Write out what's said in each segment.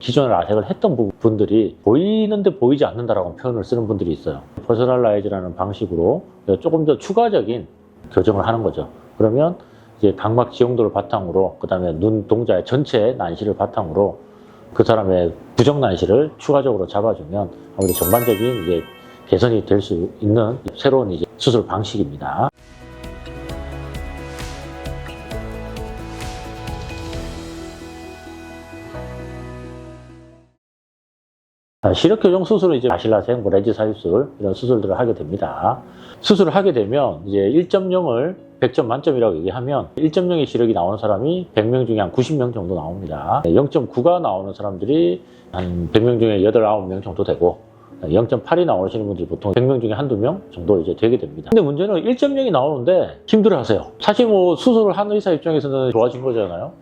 기존에 라섹을 했던 분들이 보이는데 보이지 않는다라고 표현을 쓰는 분들이 있어요. 퍼스널라이즈라는 방식으로 조금 더 추가적인 교정을 하는 거죠. 그러면 이제 각막 지용도를 바탕으로, 그 다음에 눈 동자의 전체 난시를 바탕으로 그 사람의 부정 난시를 추가적으로 잡아주면 아무래도 전반적인 이제 개선이 될 수 있는 새로운 이제 수술 방식입니다. 시력 교정 수술은 이제 아실라섹, 렌즈 삽입술 이런 수술들을 하게 됩니다. 수술을 하게 되면 이제 1.0을 100점 만점이라고 얘기하면 1.0의 시력이 나오는 사람이 100명 중에 한 90명 정도 나옵니다. 0.9가 나오는 사람들이 한 100명 중에 8, 9명 정도 되고 0.8이 나오시는 분들이 보통 100명 중에 한두 명 정도 이제 되게 됩니다. 근데 문제는 1.0이 나오는데 힘들어 하세요. 사실 뭐 수술을 한 의사 입장에서는 좋아진 거잖아요.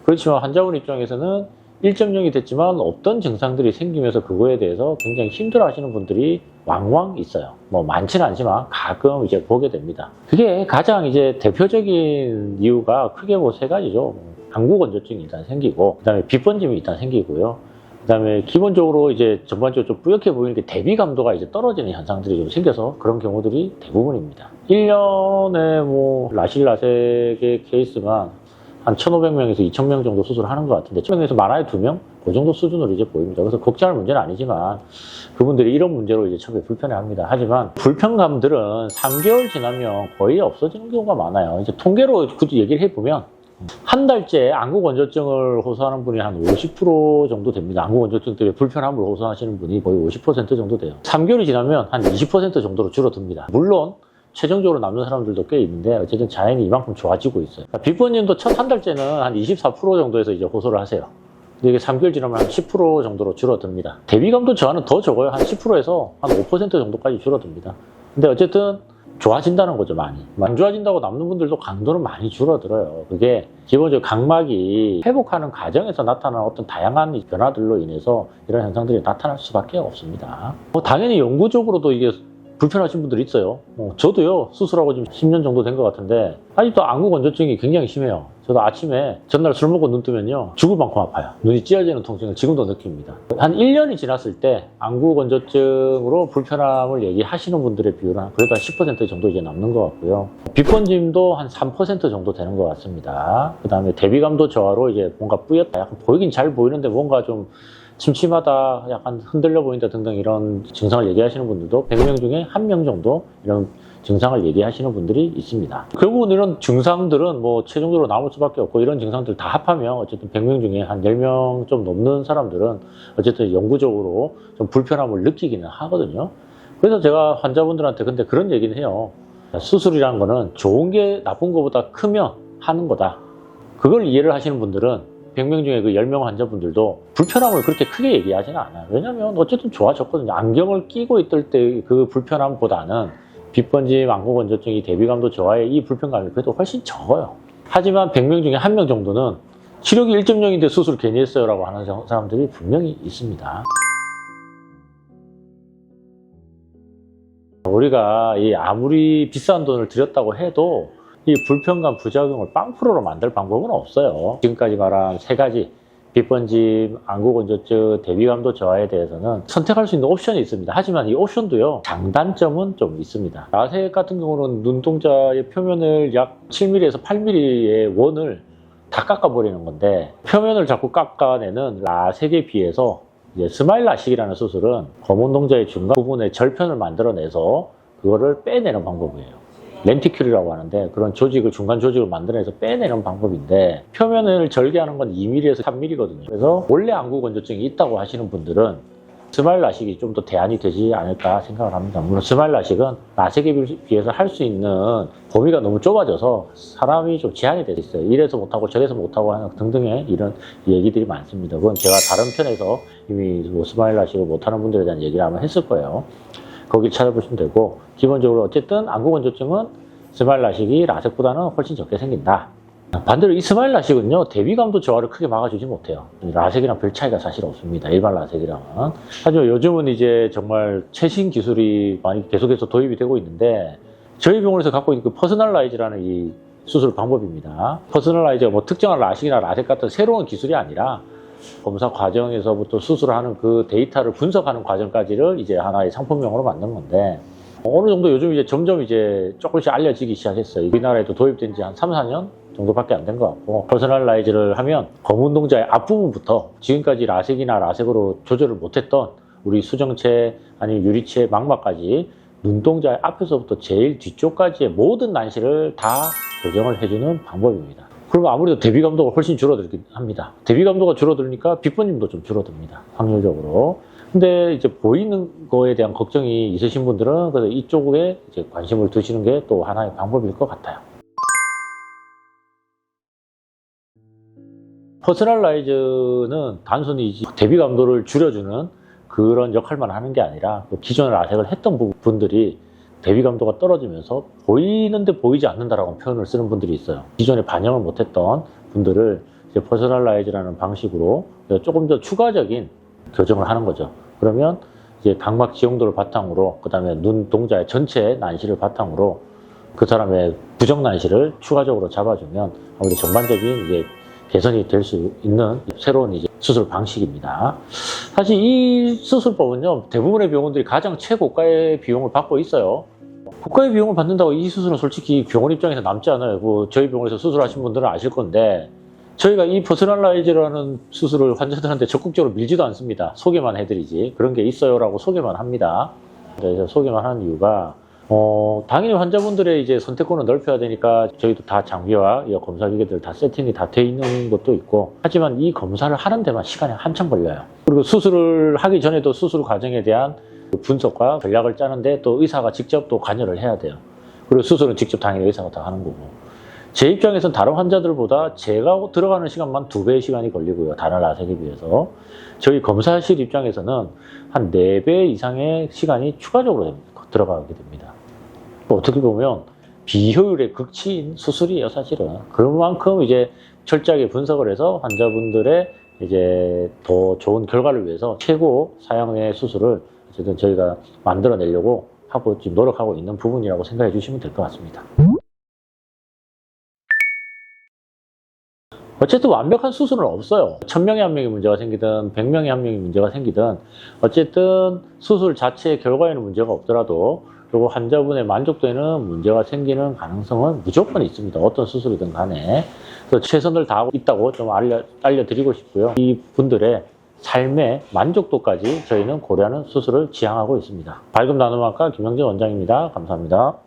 그렇지만 환자분 입장에서는 1.0이 됐지만 어떤 증상들이 생기면서 그거에 대해서 굉장히 힘들어 하시는 분들이 왕왕 있어요. 뭐 많지는 않지만 가끔 이제 보게 됩니다. 그게 가장 이제 대표적인 이유가 크게 뭐 3가지죠. 안구 건조증이 일단 생기고, 그 다음에 빛번짐이 일단 생기고요. 그 다음에 기본적으로 이제 전반적으로 좀 뿌옇게 보이는 게 대비 감도가 이제 떨어지는 현상들이 좀 생겨서 그런 경우들이 대부분입니다. 1년에 뭐 라실라섹의 케이스가 한 1,500명에서 2,000명 정도 수술하는 것 같은데 1,000명에서 많아야 2명? 그 정도 수준으로 이제 보입니다. 그래서 걱정할 문제는 아니지만 그분들이 이런 문제로 이제 처음에 불편해합니다. 하지만 불편감들은 3개월 지나면 거의 없어지는 경우가 많아요. 이제 통계로 얘기를 해보면 한 달째 안구 건조증을 호소하는 분이 한 50% 정도 됩니다. 안구 건조증 때문에 불편함을 호소하시는 분이 거의 50% 정도 돼요. 3개월이 지나면 한 20% 정도로 줄어듭니다. 물론 최종적으로 남는 사람들도 꽤 있는데 어쨌든 자연이 이만큼 좋아지고 있어요. 빗번님도 첫 한 달째는 한 24% 정도에서 이제 호소를 하세요. 근데 이게 3개월 지나면 한 10% 정도로 줄어듭니다. 대비감도 저하는 더 적어요. 한 10%에서 한 5% 정도까지 줄어듭니다. 근데 어쨌든 좋아진다는 거죠, 많이. 안 좋아진다고 남는 분들도 강도는 많이 줄어들어요. 그게 기본적으로 각막이 회복하는 과정에서 나타나는 어떤 다양한 변화들로 인해서 이런 현상들이 나타날 수밖에 없습니다. 당연히 영구적으로도 이게 불편하신 분들이 있어요. 저도요, 수술하고 지금 10년 정도 된 것 같은데 아직도 안구 건조증이 굉장히 심해요. 저도 아침에 전날 술 먹고 눈 뜨면요 죽을 만큼 아파요. 눈이 찢어지는 통증을 지금도 느낍니다. 한 1년이 지났을 때 안구 건조증으로 불편함을 얘기하시는 분들의 비율은 그래도 한 10% 정도 이제 남는 것 같고요. 빛번짐도 한 3% 정도 되는 것 같습니다. 그 다음에 대비감도 저하로 이제 뭔가 뿌옇다, 약간 보이긴 잘 보이는데 뭔가 좀 침침하다, 약간 흔들려 보인다 등등 이런 증상을 얘기하시는 분들도 100명 중에 1명 정도 이런 증상을 얘기하시는 분들이 있습니다. 결국은 이런 증상들은 뭐 최종적으로 남을 수밖에 없고 이런 증상들 다 합하면 어쨌든 100명 중에 한 10명 좀 넘는 사람들은 어쨌든 영구적으로 좀 불편함을 느끼기는 하거든요. 그래서 제가 환자분들한테 근데 그런 얘기는 해요. 수술이라는 거는 좋은 게 나쁜 것보다 크면 하는 거다. 그걸 이해를 하시는 분들은 100명 중에 그 10명 환자분들도 불편함을 그렇게 크게 얘기하지는 않아요. 왜냐면 어쨌든 좋아졌거든요. 안경을 끼고 있을 때 그 불편함보다는 빛번짐, 안구 건조증이 대비감도 저하의 이 불편감이 그래도 훨씬 적어요. 하지만 100명 중에 1명 정도는 시력이 1.0인데 수술 괜히 했어요 라고 하는 사람들이 분명히 있습니다. 우리가 아무리 비싼 돈을 들였다고 해도 이 불편감, 부작용을 0%로 만들 방법은 없어요. 지금까지 말한 3가지 빛번짐, 안구 건조증, 대비감도 저하에 대해서는 선택할 수 있는 옵션이 있습니다. 하지만 이 옵션도요, 장단점은 좀 있습니다. 라섹 같은 경우는 눈동자의 표면을 약 7mm에서 8mm의 원을 다 깎아버리는 건데 표면을 자꾸 깎아내는 라섹에 비해서 이제 스마일 라식이라는 수술은 검은 동자의 중간 부분에 절편을 만들어내서 그거를 빼내는 방법이에요. 렌티큘이라고 하는데 그런 조직을, 중간 조직을 만들어내서 빼내는 방법인데 표면을 절개하는 건 2mm에서 3mm거든요. 그래서 원래 안구 건조증이 있다고 하시는 분들은 스마일 라식이 좀 더 대안이 되지 않을까 생각을 합니다. 물론 스마일 라식은 라섹에 비해서 할 수 있는 범위가 너무 좁아져서 사람이 좀 제한이 되어 있어요. 이래서 못하고 저래서 못하고 하는 등등의 이런 얘기들이 많습니다. 그건 제가 다른 편에서 이미 뭐 스마일 라식을 못하는 분들에 대한 얘기를 아마 했을 거예요. 거기 찾아보시면 되고, 기본적으로 어쨌든 안구 건조증은 스마일 라식이 라섹보다는 훨씬 적게 생긴다. 반대로 이 스마일 라식은요, 대비감도 저하를 크게 막아주지 못해요. 라섹이랑 별 차이가 사실 없습니다. 일반 라섹이랑은. 하지만 요즘은 이제 정말 최신 기술이 많이 계속해서 도입이 되고 있는데, 저희 병원에서 갖고 있는 그 퍼스널라이즈라는 이 수술 방법입니다. 퍼스널라이즈가 뭐 특정한 라식이나 라섹 같은 새로운 기술이 아니라 검사 과정에서부터 수술하는 그 데이터를 분석하는 과정까지를 이제 하나의 상품명으로 만든 건데, 어느 정도 요즘 이제 점점 이제 조금씩 알려지기 시작했어요. 우리나라에도 도입된 지 한 3, 4년 정도밖에 안 된 것 같고, 퍼스널라이즈를 하면 검은 동자의 앞부분부터 지금까지 라섹이나 라섹으로 조절을 못했던 우리 수정체 아니면 유리체 망막까지 눈동자의 앞에서부터 제일 뒤쪽까지의 모든 난시를 다 교정을 해주는 방법입니다. 그러면 아무래도 대비 감도가 훨씬 줄어들긴 합니다. 대비 감도가 줄어들니까 빗번짐도 좀 줄어듭니다. 확률적으로. 근데 이제 보이는 거에 대한 걱정이 있으신 분들은 그래서 이쪽에 이제 관심을 두시는 게 또 하나의 방법일 것 같아요. 퍼스널라이즈는 단순히 대비 감도를 줄여주는 그런 역할만 하는 게 아니라 기존에 라섹을 했던 분들이 대비 감도가 떨어지면서 보이는데 보이지 않는다라고 표현을 쓰는 분들이 있어요. 기존에 반영을 못했던 분들을 이제 퍼스널라이즈라는 방식으로 조금 더 추가적인 교정을 하는 거죠. 그러면 이제 각막 지용도를 바탕으로, 그 다음에 눈동자의 전체 난시를 바탕으로 그 사람의 부정 난시를 추가적으로 잡아주면 아무래도 전반적인 이제 개선이 될 수 있는 새로운 이제 수술 방식입니다. 사실 이 수술법은요, 대부분의 병원들이 가장 최고가의 비용을 받고 있어요. 고가의 비용을 받는다고 이 수술은 솔직히 병원 입장에서 남지 않아요. 저희 병원에서 수술하신 분들은 아실 건데, 저희가 이 퍼스널라이즈라는 수술을 환자들한테 적극적으로 밀지도 않습니다. 소개만 해드리지. 그런 게 있어요라고 소개만 합니다. 그래서 소개만 하는 이유가, 당연히 환자분들의 이제 선택권을 넓혀야 되니까 저희도 다 장비와 검사 기계들 다 세팅이 다 돼 있는 것도 있고, 하지만 이 검사를 하는 데만 시간이 한참 걸려요. 그리고 수술을 하기 전에도 수술 과정에 대한 분석과 전략을 짜는데 또 의사가 직접 또 관여를 해야 돼요. 그리고 수술은 직접 당연히 의사가 다 하는 거고. 제 입장에서는 다른 환자들보다 제가 들어가는 시간만 2배의 시간이 걸리고요. 다른 라섹에 비해서. 저희 검사실 입장에서는 한 4배 이상의 시간이 추가적으로 들어가게 됩니다. 어떻게 보면 비효율의 극치인 수술이에요, 사실은. 그만큼 이제 철저하게 분석을 해서 환자분들의 이제 더 좋은 결과를 위해서 최고 사양의 수술을 어쨌든 저희가 만들어내려고 하고 지금 노력하고 있는 부분이라고 생각해 주시면 될 것 같습니다. 어쨌든 완벽한 수술은 없어요. 1000명에 한 명이 문제가 생기든 100명에 한 명이 문제가 생기든 어쨌든 수술 자체의 결과에는 문제가 없더라도 그리고 환자분의 만족도에는 문제가 생기는 가능성은 무조건 있습니다. 어떤 수술이든 간에. 그래서 최선을 다하고 있다고 좀 알려드리고 싶고요. 이 분들의 삶의 만족도까지 저희는 고려하는 수술을 지향하고 있습니다. 밝음 나눔학과 김영진 원장입니다. 감사합니다.